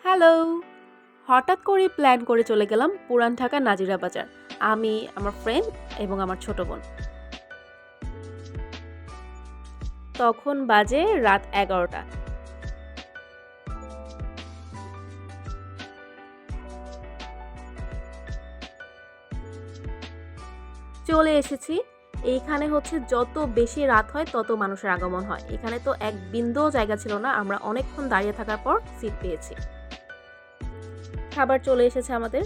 Hello! হঠাৎ করেই plan করে চলে গেলাম পুরান ঢাকার নাজিরা বাজার। আমি, আমার ফ্রেন্ড এবং আমার ছোট বোন। তখন বাজে রাত ১১টা। চলে এসেছি। এইখানে হচ্ছে যত বেশি রাত হয় তত মানুষের আগমন হয়। এখানে তো এক বিন্দুও জায়গা ছিল না। আমরা অনেকক্ষণ দাঁড়িয়ে থাকার পর সিট পেয়েছি। খাবার চলে এসেছে আমাদের।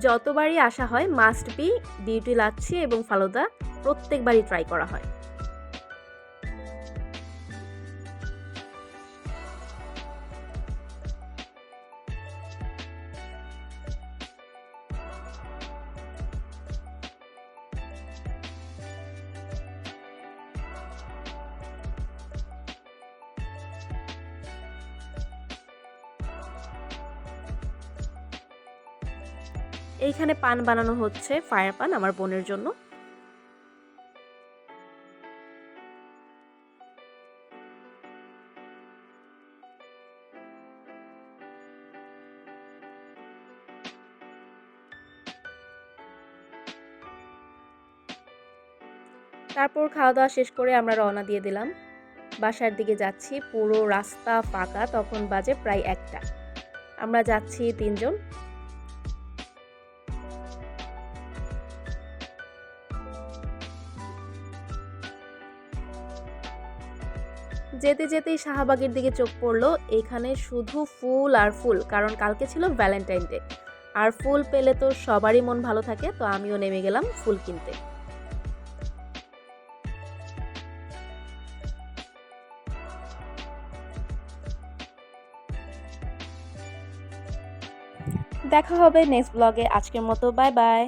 যতবারই আসা হয় মাস্ট বি বিউটি লাচ্ছি এবং ফালুদা প্রত্যেকবারই ট্রাই করা হয়। এইখানে পান বানানো হচ্ছে, ফায়ার পান আমার বোনের জন্য। তারপর খাওয়া-দাওয়া শেষ করে আমরা রওনা দিয়ে দিলাম। বাসার দিকে যাচ্ছি, পুরো রাস্তা ফাঁকা, তখন বাজে প্রায় ১টা। আমরা যাচ্ছি ৩ জন। যেতে যেতেই শাহবাগের দিকে চোখ পড়লো, এখানে শুধু ফুল আর ফুল, কারণ কালকে ছিল ভ্যালেন্টাইন ডে। আর ফুল পেলে তো সবারই মন ভালো থাকে, তো আমিও নেমে গেলাম ফুল কিনতে। দেখা হবে নেক্সট ব্লগে। আজকের মতো বাই বাই।